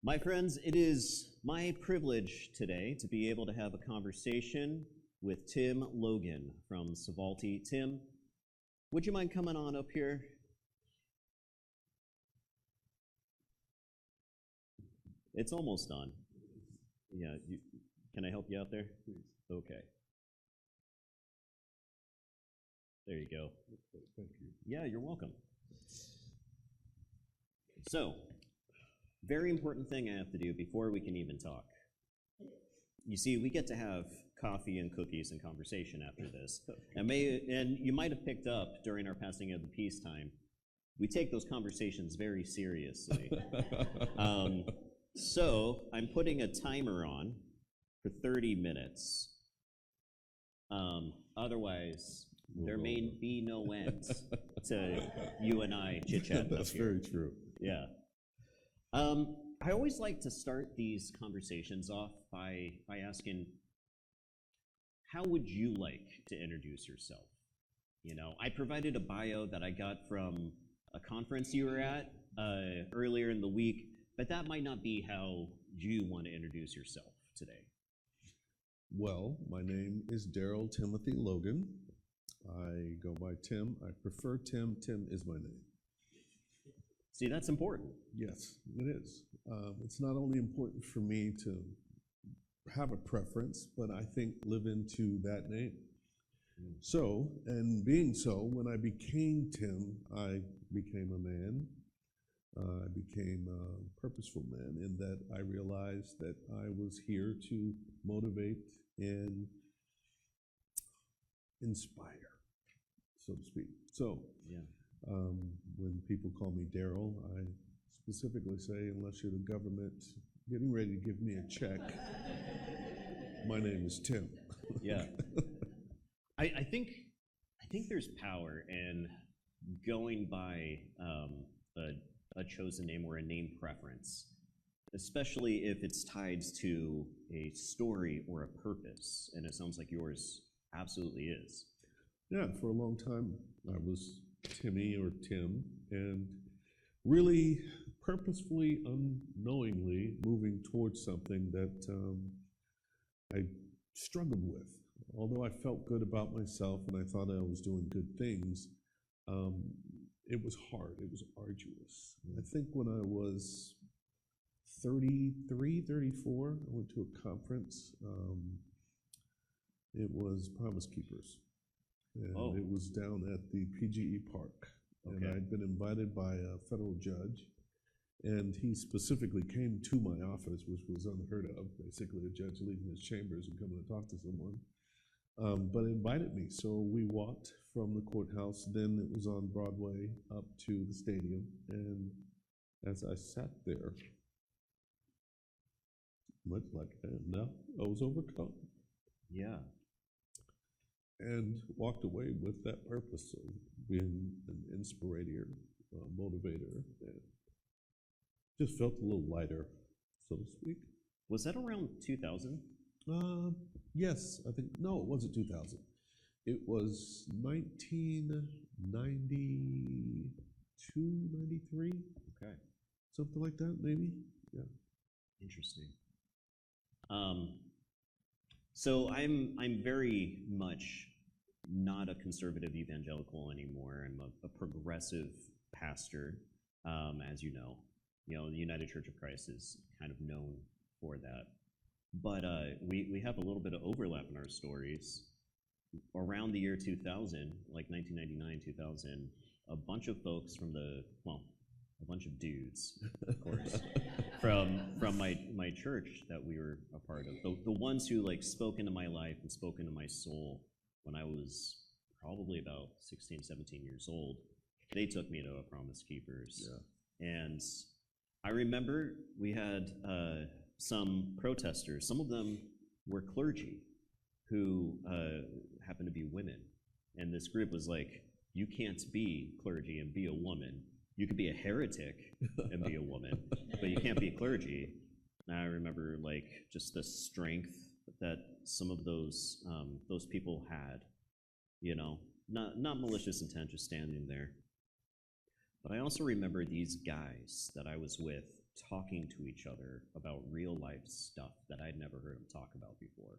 My friends, it is my privilege today to be able to have a conversation with Tim Logan from SoValTi. Tim, would you mind coming on up here? It's almost done. Yeah, can I help you out there? Please. Okay. There you go. Thank you. Yeah, you're welcome. So, very important thing I have to do before we can even talk. You see, we get to have coffee and cookies and conversation after this. And you might have picked up during our passing of the peacetime, we take those conversations very seriously. So I'm putting a timer on for 30 minutes. Otherwise, there may be no end to you and I chit-chatting. That's very true. Yeah. I always like to start these conversations off by asking, how would you like to introduce yourself? You know, I provided a bio that I got from a conference you were at earlier in the week, but that might not be how you want to introduce yourself today. Well, my name is Daryl Timothy Logan. I go by Tim. I prefer Tim. Tim is my name. See, that's important. Yes, it is. It's not only important for me to have a preference, but I think live into that name. So, and being so, when I became Tim, I became a man. I became a purposeful man in that I realized that I was here to motivate and inspire, so to speak. So, yeah. When people call me Daryl, I specifically say, unless you're the government getting ready to give me a check, my name is Tim. Yeah. I think there's power in going by a chosen name or a name preference, especially if it's tied to a story or a purpose, and it sounds like yours absolutely is. Yeah, for a long time I was Timmy or Tim, and really purposefully, unknowingly moving towards something that I struggled with. Although I felt good about myself and I thought I was doing good things, it was hard, it was arduous. I think when I was 33, 34, I went to a conference. It was Promise Keepers. And it was down at the PGE Park. And I'd been invited by a federal judge, and he specifically came to my office, which was unheard of, basically a judge leaving his chambers and coming to talk to someone. But invited me, so we walked from the courthouse, then it was on Broadway, up to the stadium, and as I sat there, much like I am now, I was overcome. Yeah. And walked away with that purpose of being an inspirator, motivator, and just felt a little lighter, so to speak. Was that around 2000? Yes, I think, no, it wasn't 2000. It was 1992, 93. Okay. Something like that, maybe, yeah. Interesting. So I'm very much not a conservative evangelical anymore. I'm a progressive pastor, as you know. You know, the United Church of Christ is kind of known for that. But we have a little bit of overlap in our stories. Around the year 2000, like 1999, 2000, a bunch of folks from a bunch of dudes, of course, from my church that we were a part of. The ones who like spoke into my life and spoke into my soul when I was probably about 16, 17 years old, they took me to a Promise Keepers. Yeah. And I remember we had some protesters. Some of them were clergy who happened to be women. And this group was like, you can't be clergy and be a woman. You could be a heretic and be a woman, but you can't be a clergy. And I remember like just the strength that some of those people had, you know, not malicious intent, just standing there. But I also remember these guys that I was with talking to each other about real life stuff that I'd never heard them talk about before.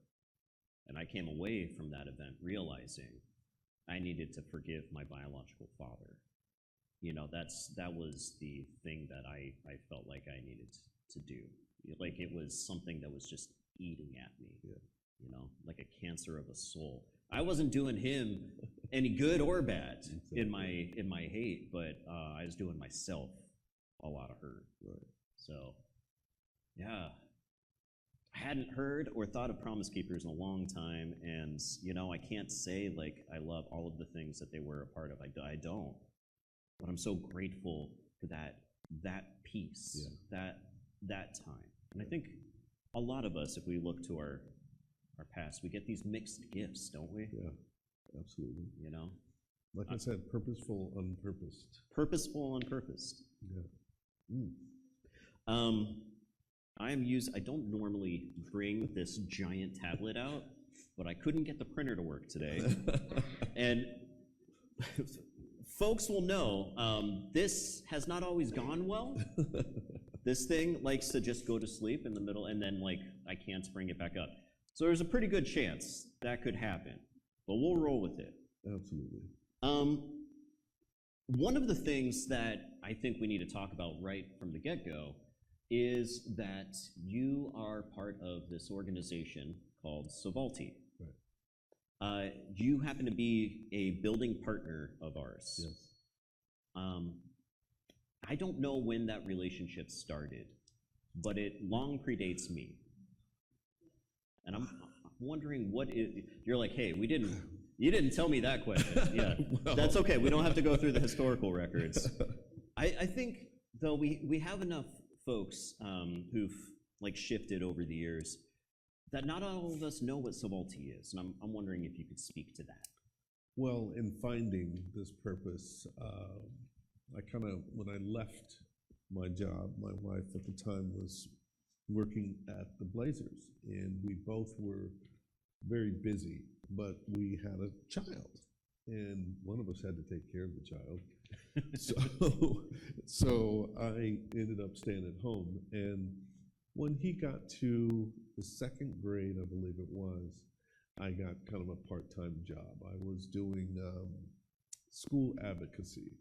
And I came away from that event realizing I needed to forgive my biological father. That was the thing that I felt like I needed to do. Like it was something that was just eating at me, like a cancer of a soul. I wasn't doing him any good or bad in my hate, but I was doing myself a lot of hurt. Right. So, yeah. I hadn't heard or thought of Promise Keepers in a long time, and I can't say like I love all of the things that they were a part of. I don't, but I'm so grateful for that peace, that time. And I think a lot of us, if we look to our past, we get these mixed gifts, don't we? Yeah, absolutely. Like I said, purposeful, unpurposed. Purposeful, unpurposed. Yeah. I don't normally bring this giant tablet out, but I couldn't get the printer to work today. And folks will know, this has not always gone well. This thing likes to just go to sleep in the middle, and then I can't bring it back up. So there's a pretty good chance that could happen, but we'll roll with it. Absolutely. One of the things that I think we need to talk about right from the get-go is that you are part of this organization called SoValTi. Right. You happen to be a building partner of ours. Yes. I don't know when that relationship started, but it long predates me. And I'm wondering you're like, hey, you didn't tell me that question. Yeah, well, that's okay. We don't have to go through the historical records. I think, though, we have enough folks who've shifted over the years that not all of us know what SoValTi is, and I'm wondering if you could speak to that. Well, in finding this purpose, when I left my job, my wife at the time was working at the Blazers, and we both were very busy, but we had a child, and one of us had to take care of the child. So I ended up staying at home, and when he got to the second grade, I believe it was, I got kind of a part-time job. I was doing school advocacy.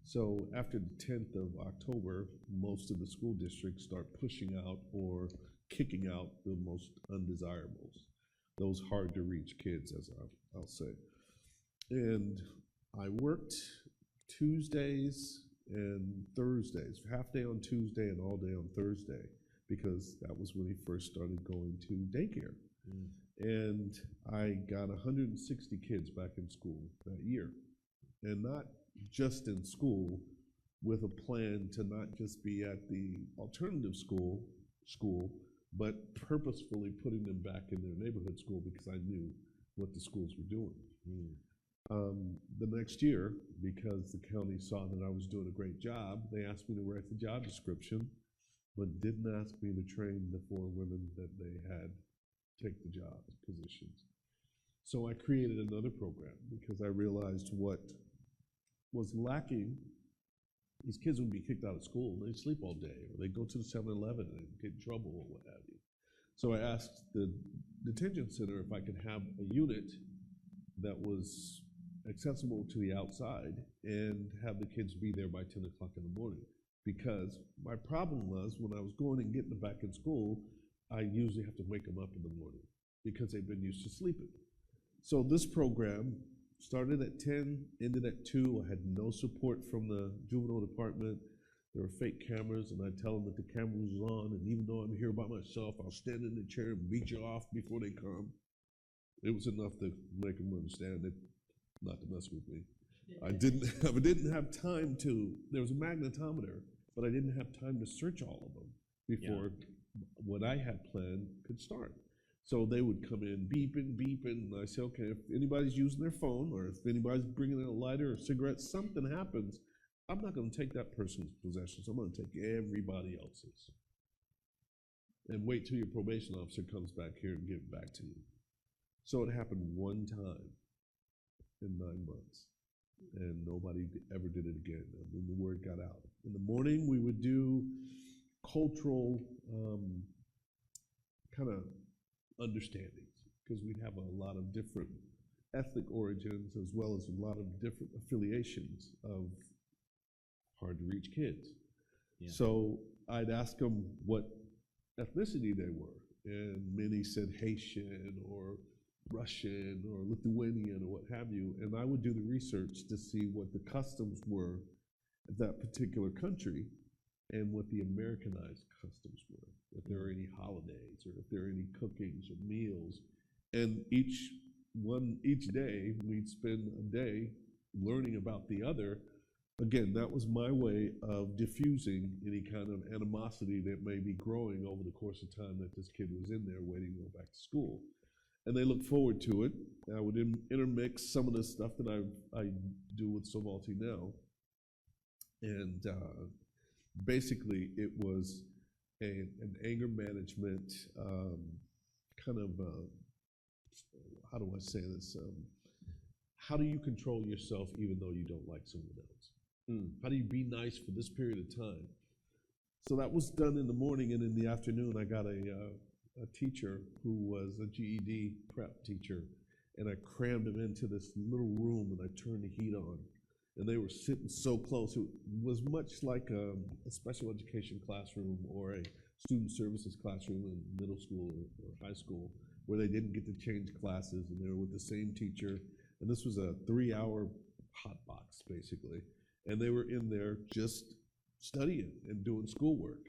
So after the 10th of October, most of the school districts start pushing out or kicking out the most undesirables, those hard-to-reach kids, as I'll say. And I worked Tuesdays and Thursdays, half day on Tuesday and all day on Thursday, because that was when he first started going to daycare. And I got 160 kids back in school that year. And not just in school, with a plan to not just be at the alternative school, but purposefully putting them back in their neighborhood school because I knew what the schools were doing. The next year, because the county saw that I was doing a great job, they asked me to write the job description, but didn't ask me to train the 4 women that they had take the job positions. So I created another program because I realized what was lacking. These kids would be kicked out of school and they'd sleep all day, or they'd go to the 7-Eleven and get in trouble or what have you. So I asked the detention center if I could have a unit that was accessible to the outside and have the kids be there by 10 o'clock in the morning. Because my problem was when I was going and getting them back in school, I usually have to wake them up in the morning because they've been used to sleeping. So this program started at 10, ended at 2. I had no support from the juvenile department. There were fake cameras, and I tell them that the camera was on, and even though I'm here by myself, I'll stand in the chair and beat you off before they come. It was enough to make them understand that not to mess with me. I didn't have time to, there was a magnetometer, but I didn't have time to search all of them before what I had planned could start. So they would come in beeping, and I say, okay, if anybody's using their phone or if anybody's bringing in a lighter or cigarette, something happens, I'm not going to take that person's possessions. I'm going to take everybody else's. And wait till your probation officer comes back here and give it back to you. So it happened one time in 9 months, and nobody ever did it again. And then the word got out. In the morning, we would do cultural kind of understandings, because we'd have a lot of different ethnic origins as well as a lot of different affiliations of hard-to-reach kids. Yeah. So I'd ask them what ethnicity they were, and many said Haitian or Russian or Lithuanian or what have you, and I would do the research to see what the customs were of that particular country and what the Americanized customs were, if there are any holidays or if there are any cookings or meals. And each day we'd spend a day learning about the other. Again, that was my way of diffusing any kind of animosity that may be growing over the course of time that this kid was in there waiting to go back to school. And they look forward to it. I would intermix some of the stuff that I do with SoValTi now. And basically it was an anger management kind of, how do I say this? How do you control yourself even though you don't like someone else? How do you be nice for this period of time? So that was done in the morning, and in the afternoon I got a teacher who was a GED prep teacher, and I crammed him into this little room and I turned the heat on. And they were sitting so close. It was much like a special education classroom or a student services classroom in middle school or high school, where they didn't get to change classes and they were with the same teacher. And this was a 3-hour hot box, basically. And they were in there just studying and doing schoolwork.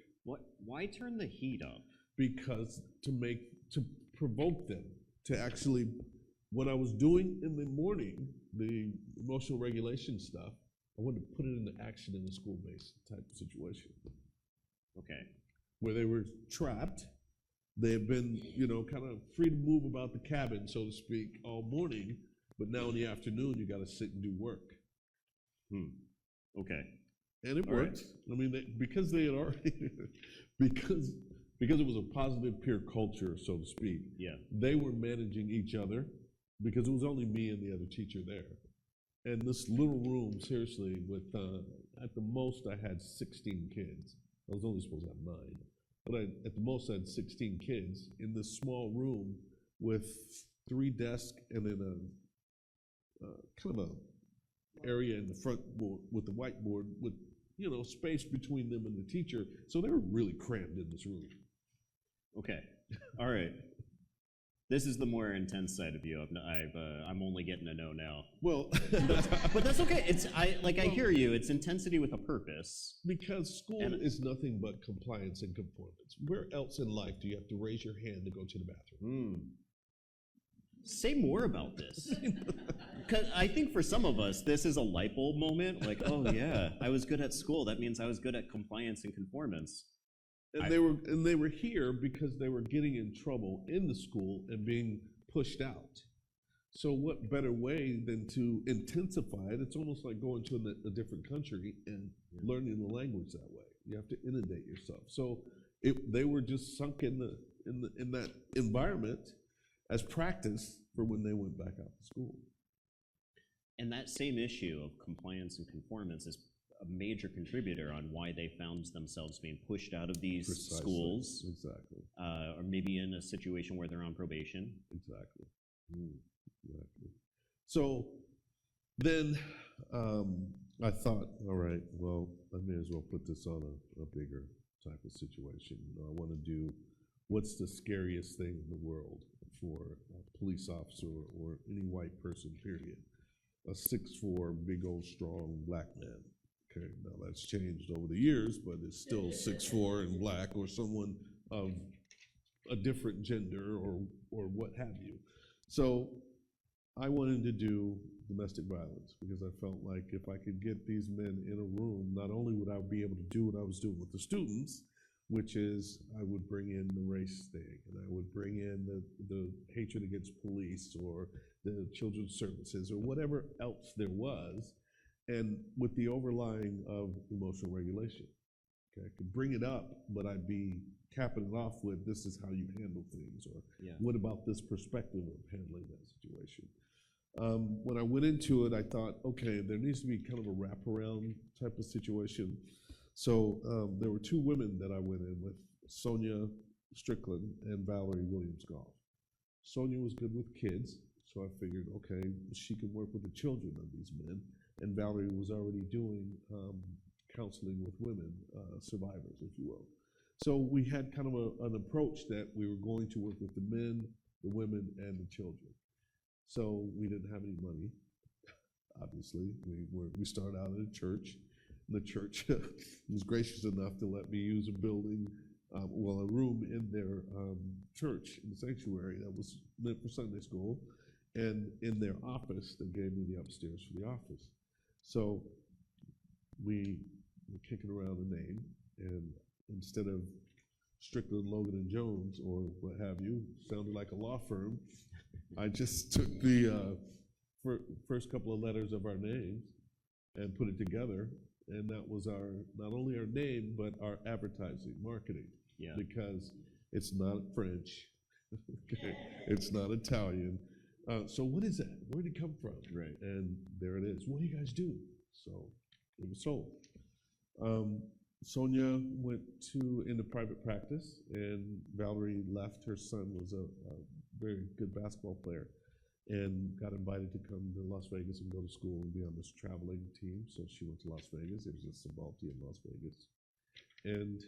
Why turn the heat up? Because to provoke them to actually, what I was doing in the morning, the emotional regulation stuff, I wanted to put it into action in a school-based type of situation. Okay. Where they were trapped. They had been, kind of free to move about the cabin, so to speak, all morning, but now in the afternoon you got to sit and do work. Okay. And it worked. Right. I mean, because they had already, because it was a positive peer culture, so to speak. Yeah. They were managing each other, because it was only me and the other teacher there. And this little room, seriously, with at the most I had 16 kids. I was only supposed to have 9. But at the most I had 16 kids in this small room with 3 desks and then a kind of a area in the front with the whiteboard with, space between them and the teacher. So they were really crammed in this room. Okay. All right. This is the more intense side of you. I'm only getting to know now. Well, but that's okay. I hear you. It's intensity with a purpose. Because school is nothing but compliance and conformance. Where else in life do you have to raise your hand to go to the bathroom? Say more about this. Because I think for some of us, this is a light bulb moment. Like, oh yeah, I was good at school. That means I was good at compliance and conformance. And they were here because they were getting in trouble in the school and being pushed out. So what better way than to intensify it? It's almost like going to a different country and learning the language that way. You have to inundate yourself. So they were just sunk in that environment as practice for when they went back out to school. And that same issue of compliance and conformance is a major contributor on why they found themselves being pushed out of these schools. Exactly. Or maybe in a situation where they're on probation. Exactly. Exactly. So then I thought, all right, well, I may as well put this on a bigger type of situation. I want to do what's the scariest thing in the world for a police officer or any white person, period. A 6'4", big old strong black man. Okay, now that's changed over the years, but it's still 6'4" and black, or someone of a different gender or what have you. So I wanted to do domestic violence because I felt like if I could get these men in a room, not only would I be able to do what I was doing with the students, which is I would bring in the race thing, and I would bring in the hatred against police or the children's services or whatever else there was, and with the overlying of emotional regulation. Okay, I could bring it up, but I'd be capping it off with this is how you handle things, or what about this perspective of handling that situation. When I went into it, I thought, okay, there needs to be kind of a wraparound type of situation. So there were two women that I went in with, Sonia Strickland and Valerie Williams-Goff. Sonia was good with kids, so I figured, okay, she can work with the children of these men, and Valerie was already doing counseling with women, survivors, if you will. So we had kind of an approach that we were going to work with the men, the women, and the children. So we didn't have any money, obviously. We started out at a church. The church was gracious enough to let me use a building, a room in their church, in the sanctuary that was meant for Sunday school. And in their office, they gave me the upstairs for the office. So we were kicking around a name, and instead of Strickland, Logan, and Jones, or what have you, sounded like a law firm, I just took the first couple of letters of our names and put it together, and that was not only our name, but our advertising, marketing. Yeah. Because it's not French, it's not Italian. So what is that? Where did it come from? Right. And there it is. What do you guys do? So it was sold. Sonia went into private practice, and Valerie left. Her son was a very good basketball player, and got invited to come to Las Vegas and go to school and be on this traveling team. So she went to Las Vegas. There was a SoValTi in Las Vegas, and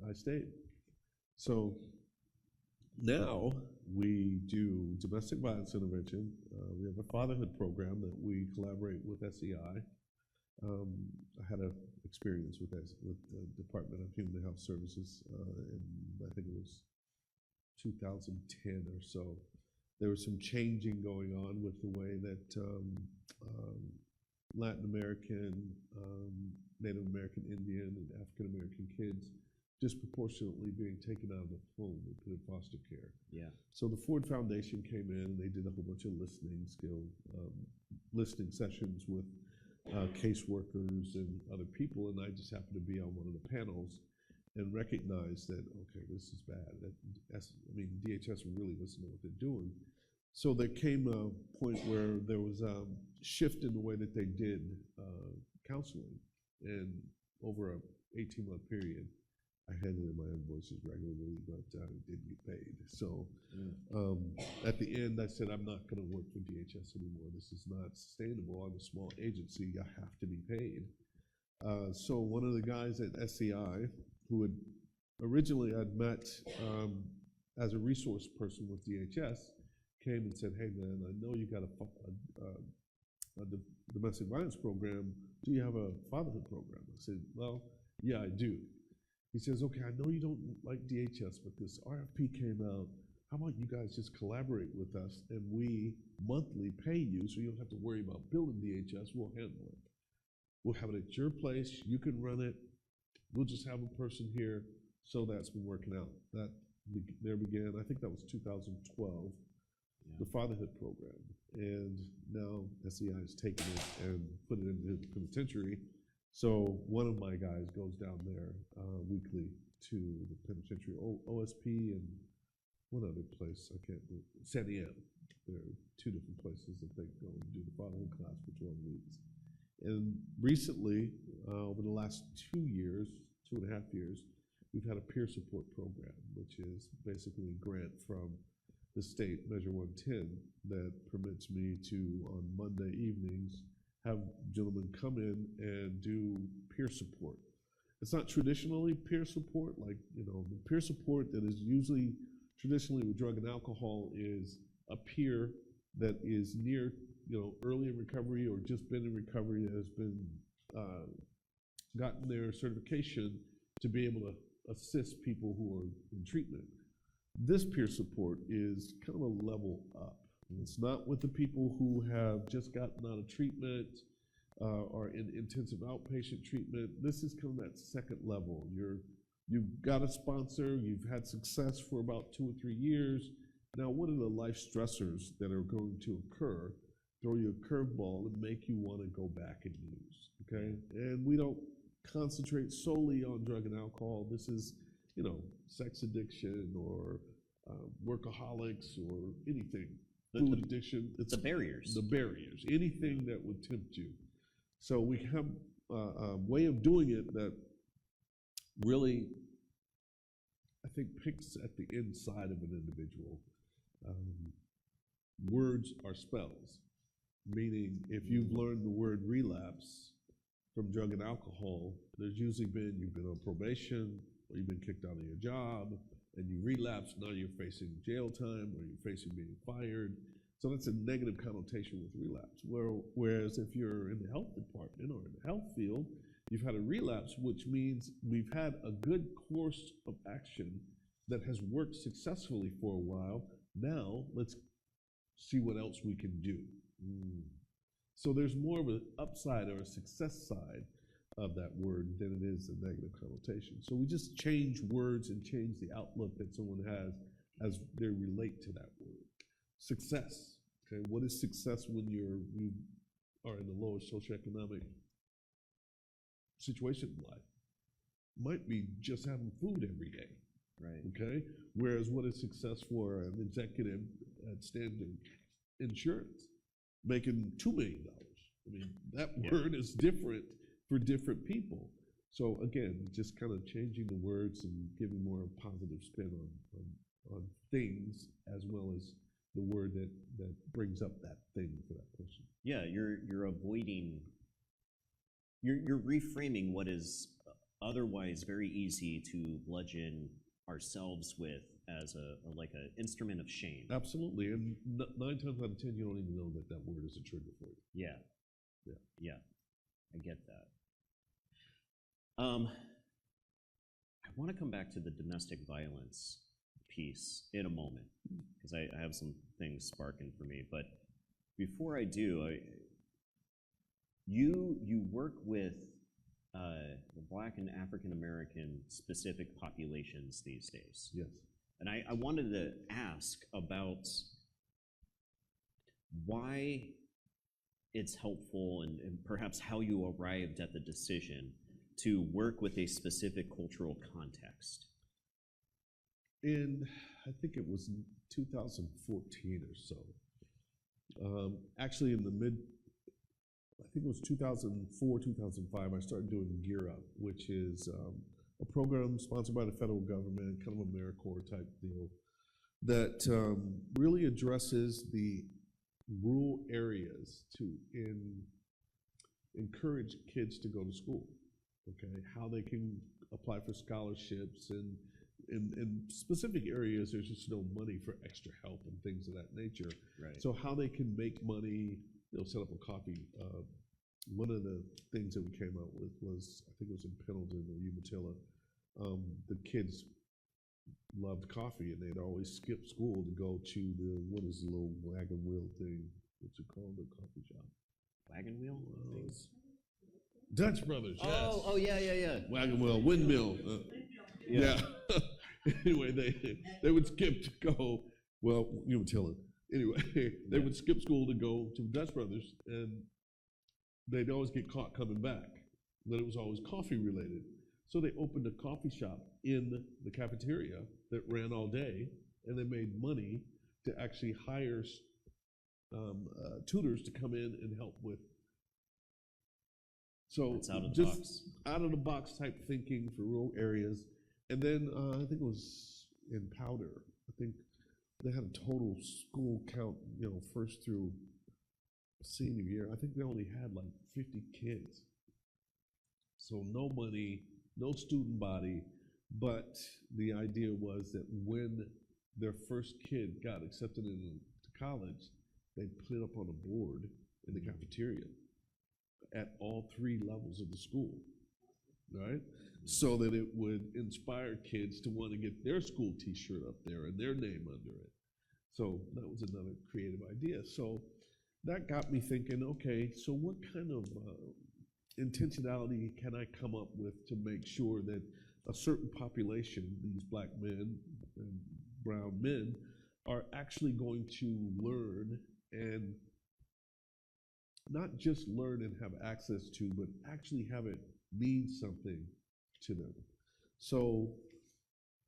I stayed. So now we do domestic violence intervention. We have a fatherhood program that we collaborate with SEI. I had an experience with the Department of Human Health Services in, I think it was 2010 or so. There was some changing going on with the way that Latin American, Native American Indian, and African American kids disproportionately being taken out of the home and put in foster care. Yeah. So the Ford Foundation came in and they did a whole bunch of listening sessions with caseworkers and other people, and I just happened to be on one of the panels and recognized that, okay, this is bad. DHS really doesn't know what they're doing. So there came a point where there was a shift in the way that they did counseling, and over a 18-month period, I handed in my invoices regularly, but I didn't get paid. So at the end, I said, I'm not going to work for DHS anymore. This is not sustainable. I'm a small agency. I have to be paid. So one of the guys at SEI, who had originally I'd met as a resource person with DHS, came and said, hey man, I know you got a domestic violence program. Do you have a fatherhood program? I said, well, yeah, I do. He says, okay, I know you don't like DHS, but this RFP came out. How about you guys just collaborate with us and we monthly pay you so you don't have to worry about billing DHS. We'll handle it. We'll have it at your place. You can run it. We'll just have a person here. So that's been working out. There began, I think that was 2012, the fatherhood program. And now SEI has taken it and put it in the penitentiary. So one of my guys goes down there weekly to the penitentiary, OSP, and one other place, I can't remember, San Diego. There are two different places that they go and do the fatherhood class for 12 weeks. And recently, over the last 2 years, 2.5 years, we've had a peer support program, which is basically a grant from the state, Measure 110, that permits me to, on Monday evenings, have gentlemen come in and do peer support. It's not traditionally peer support, like, the peer support that is usually traditionally with drug and alcohol is a peer that is near, early in recovery or just been in recovery, that has been gotten their certification to be able to assist people who are in treatment. This peer support is kind of a level up. It's not with the people who have just gotten out of treatment or in intensive outpatient treatment. This is kind of that second level. You've got a sponsor, you've had success for about 2 or 3 years. Now, what are the life stressors that are going to occur, throw you a curveball and make you want to go back and use, okay? And we don't concentrate solely on drug and alcohol. This is, sex addiction or workaholics or anything. Food addiction. It's the barriers. The barriers. Anything that would tempt you. So we have a way of doing it that really, I think, picks at the inside of an individual. Words are spells, meaning if you've learned the word relapse from drug and alcohol, there's usually been you've been on probation or you've been kicked out of your job and you relapse, now you're facing jail time or you're facing being fired. So that's a negative connotation with relapse. Whereas if you're in the health department or in the health field, you've had a relapse, which means we've had a good course of action that has worked successfully for a while. Now let's see what else we can do. So there's more of an upside or a success side of that word than it is a negative connotation. So we just change words and change the outlook that someone has as they relate to that word. Success. Okay, what is success when you are in the lower socioeconomic situation in life? Might be just having food every day. Right. Okay. Whereas what is success for an executive at Standard Insurance, making $2 million? I mean, that word is different for different people. So again, just kind of changing the words and giving more positive spin on things, as well as the word that brings up that thing for that person. Yeah, you're avoiding, you're reframing what is otherwise very easy to bludgeon ourselves with as like an instrument of shame. Absolutely, and 9 times out of 10, you don't even know that word is a trigger for you. Yeah, I get that. I want to come back to the domestic violence piece in a moment, because I have some things sparking for me. But before I do, you work with the Black and African American specific populations these days. Yes. And I wanted to ask about why it's helpful and perhaps how you arrived at the decision to work with a specific cultural context. I think it was 2014 or so. Actually, in I think it was 2004, 2005, I started doing Gear Up, which is a program sponsored by the federal government, kind of a AmeriCorps type deal, that really addresses the rural areas to encourage kids to go to school. Okay, how they can apply for scholarships, and in specific areas there's just no money for extra help and things of that nature. Right. So how they can make money, set up a coffee. One of the things that we came out with was, I think it was in Pendleton or Umatilla, the kids loved coffee and they'd always skip school to go to what is the little wagon wheel thing? What's it called? The coffee shop. Wagon wheel? Dutch Brothers, yes. Oh, yeah. Wagon wheel, windmill. Yeah. Anyway, they would skip to go, Umatilla. Anyway, they would skip school to go to Dutch Brothers, and they'd always get caught coming back. But it was always coffee related. So they opened a coffee shop in the cafeteria that ran all day, and they made money to actually hire tutors to come in and help with. So it's out of the just box. Out of the box type thinking for rural areas. And then I think it was in Powder. I think they had a total school count, first through senior year. I think they only had like 50 kids. So no money, no student body, but the idea was that when their first kid got accepted into college, they put it up on a board in the cafeteria at all 3 levels of the school, right? So that it would inspire kids to want to get their school t-shirt up there and their name under it. So that was another creative idea. So that got me thinking, okay, so what kind of intentionality can I come up with to make sure that a certain population, these Black men and brown men, are actually going to learn, and not just learn and have access to, but actually have it mean something to them. So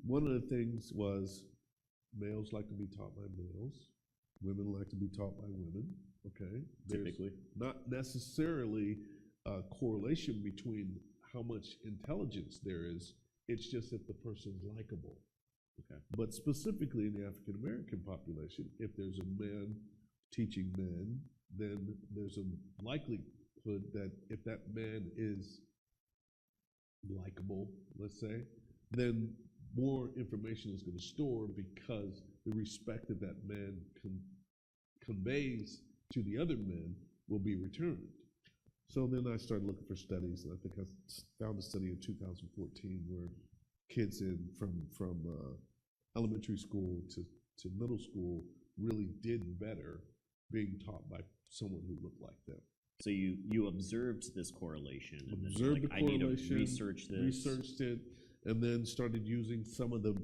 one of the things was males like to be taught by males, women like to be taught by women, okay? Typically. There's not necessarily a correlation between how much intelligence there is It's just if the person's likable. Okay. But specifically in the African American population, if there's a man teaching men, then there's a likelihood that if that man is likable, let's say, then more information is going to store because the respect that that man conveys to the other men will be returned. So then I started looking for studies, and I think I found a study in 2014 where kids from elementary school to middle school really did better being taught by someone who looked like them. So you observed this correlation, and then Observed like, the I need correlation, to research this. researched it, and then started using some of the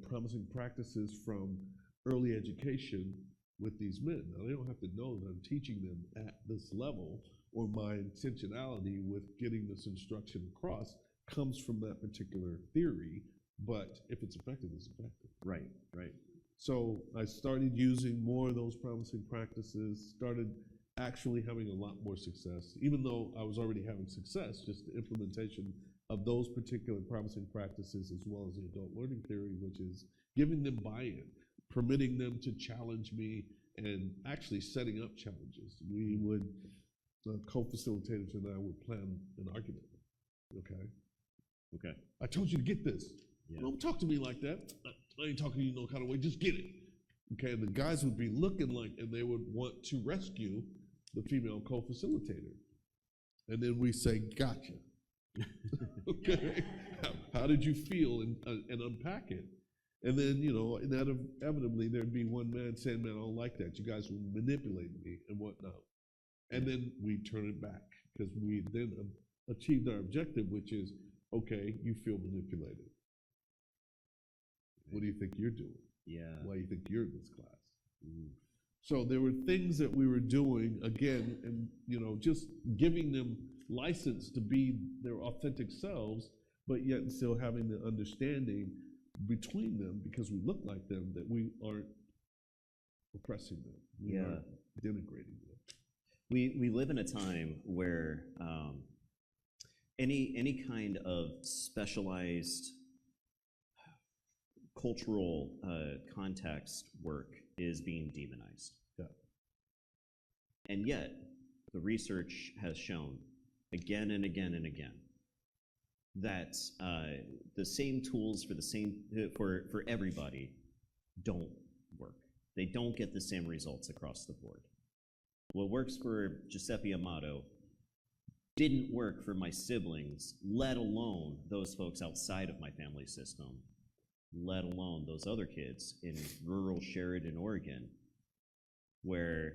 promising practices from early education with these men. Now, they don't have to know that I'm teaching them at this level, or my intentionality with getting this instruction across comes from that particular theory, but if it's effective, it's effective. Right, right. So I started using more of those promising practices, started actually having a lot more success, even though I was already having success, just the implementation of those particular promising practices, as well as the adult learning theory, which is giving them buy-in, permitting them to challenge me, and actually setting up challenges. We would, co-facilitators and I would plan an argument, Okay. I told you to get this. Yeah. Don't talk to me like that. I ain't talking to you no kind of way, just get it. Okay, and the guys would be looking like, and they would want to rescue the female co-facilitator. And then we say, gotcha. Okay, how did you feel, and unpack it. And then, inevitably there'd be one man saying, man, I don't like that. You guys were manipulating me and whatnot. And then we turn it back, because we then achieved our objective, which is, okay, you feel manipulated. What do you think you're doing? Yeah. Why do you think you're in this class? So there were things that we were doing, again, and just giving them license to be their authentic selves, but yet still having the understanding between them, because we look like them, that we aren't oppressing them. We aren't denigrating them. We live in a time where any kind of specialized cultural context work is being demonized. Yeah. And yet, the research has shown again and again and again that the same tools for everybody don't work. They don't get the same results across the board. What works for Giuseppe Amato didn't work for my siblings, let alone those folks outside of my family system, let alone those other kids in rural Sheridan, Oregon, where,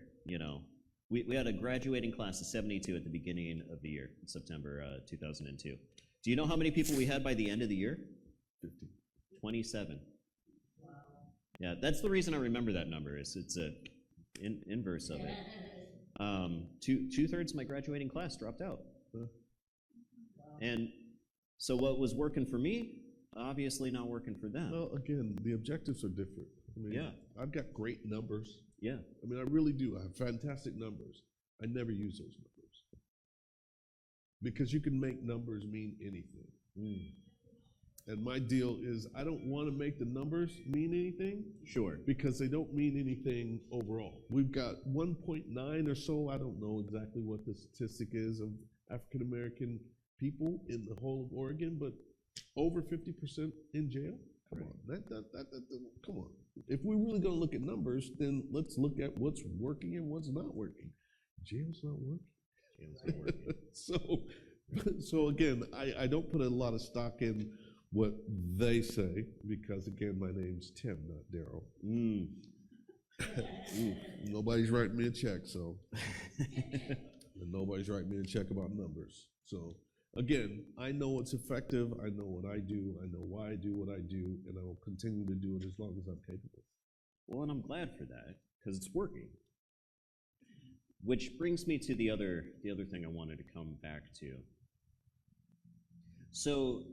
we had a graduating class of 72 at the beginning of the year, in September 2002. Do you know how many people we had by the end of the year? 50. 27. Wow. Yeah, that's the reason I remember that number, is it's a inverse of it. Two-thirds of my graduating class dropped out. Huh. And so what was working for me, obviously not working for them. Well, again, the objectives are different. I've got great numbers. Yeah. I really do. I have fantastic numbers. I never use those numbers, because you can make numbers mean anything. And my deal is, I don't want to make the numbers mean anything. Sure. Because they don't mean anything overall. We've got 1.9 or so, I don't know exactly what the statistic is, of African American people in the whole of Oregon, but over 50% in jail? Come on, come on. If we're really going to look at numbers, then let's look at what's working and what's not working. Jail's not working. Jail's not working. So again, I don't put a lot of stock in what they say, because again, my name's Tim, not Daryl. Nobody's writing me a check, so. And nobody's writing me a check about numbers. So again, I know it's effective. I know what I do. I know why I do what I do, and I will continue to do it as long as I'm capable. Well, and I'm glad for that, because it's working. Which brings me to the other thing I wanted to come back to. So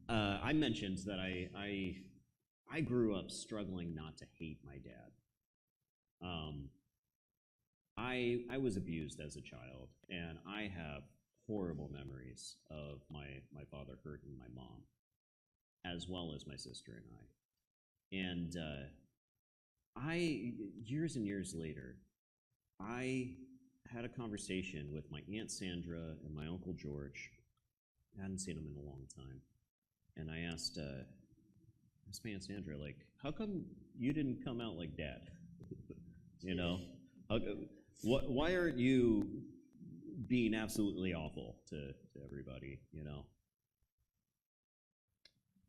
I mentioned that I grew up struggling not to hate my dad. I was abused as a child, and I have horrible memories of my father hurting my mom. as well as my sister and I. And years and years later, I had a conversation with my Aunt Sandra and my Uncle George. I hadn't seen them in a long time. And I asked my Aunt Sandra, like, how come you didn't come out like Dad? You know? Why aren't you being absolutely awful to everybody, you know?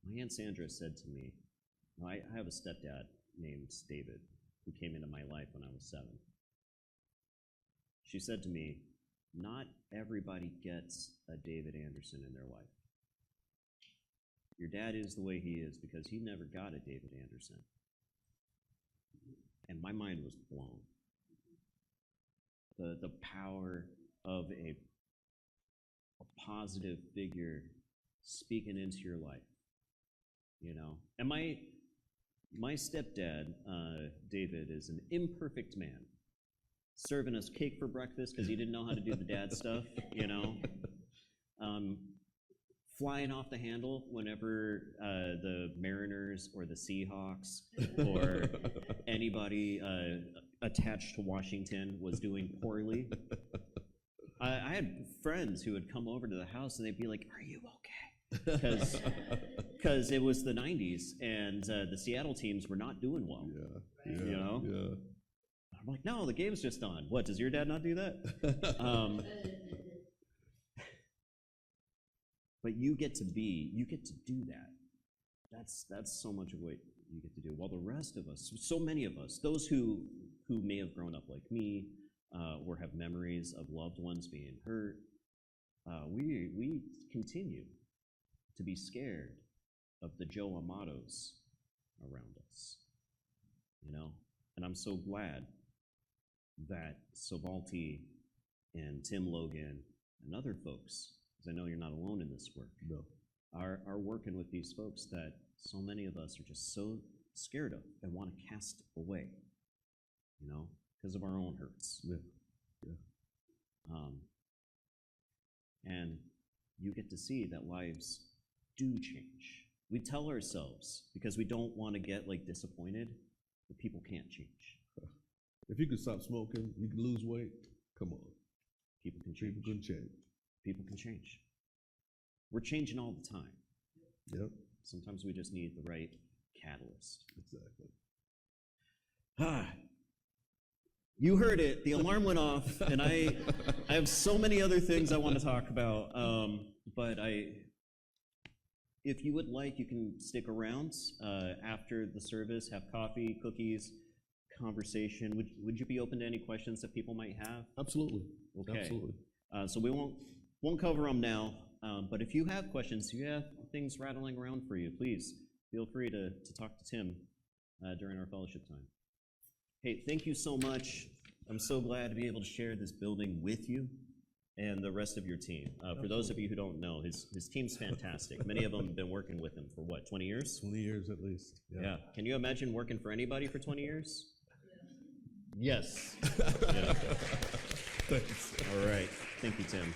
My Aunt Sandra said to me, I have a stepdad named David who came into my life when I was 7. She said to me, not everybody gets a David Anderson in their life. Your dad is the way he is because he never got a David Anderson. And my mind was blown. The power of a positive figure speaking into your life, you know. And my stepdad, David, is an imperfect man, serving us cake for breakfast because he didn't know how to do the dad stuff, you know. Flying off the handle whenever the Mariners or the Seahawks or anybody attached to Washington was doing poorly. I had friends who would come over to the house and they'd be like, "Are you okay?" Because it was the 90s and the Seattle teams were not doing well. Yeah, you know? Yeah. I'm like, no, the game's just on. What, does your dad not do that? But you get to do that. That's so much of what you get to do. While the rest of us, so many of us, those who may have grown up like me, or have memories of loved ones being hurt, we continue to be scared of the Joe Amatos around us, you know? And I'm so glad that SoValTi and Tim Logan and other folks, because I know you're not alone in this work, no, are working with these folks that so many of us are just so scared of and want to cast away, you know, because of our own hurts. Yeah. And you get to see that lives do change. We tell ourselves, because we don't want to get like disappointed, that people can't change. If you can stop smoking, you can lose weight, come on. People can change. People can change. People can change. We're changing all the time. Yep. Sometimes we just need the right catalyst. Exactly. You heard it. The alarm went off, and I have so many other things I want to talk about. But if you would like, you can stick around after the service, have coffee, cookies, conversation. Would you be open to any questions that people might have? Absolutely. Okay. Absolutely. So we won't cover them now. But if you have questions, if you have things rattling around for you, please feel free to talk to Tim during our fellowship time. Hey, thank you so much. I'm so glad to be able to share this building with you and the rest of your team. For those of you who don't know, his team's fantastic. Many of them have been working with him for what, 20 years? 20 years at least. Yeah. Can you imagine working for anybody for 20 years? Yes. Yeah. Thanks. All right. Thank you, Tim.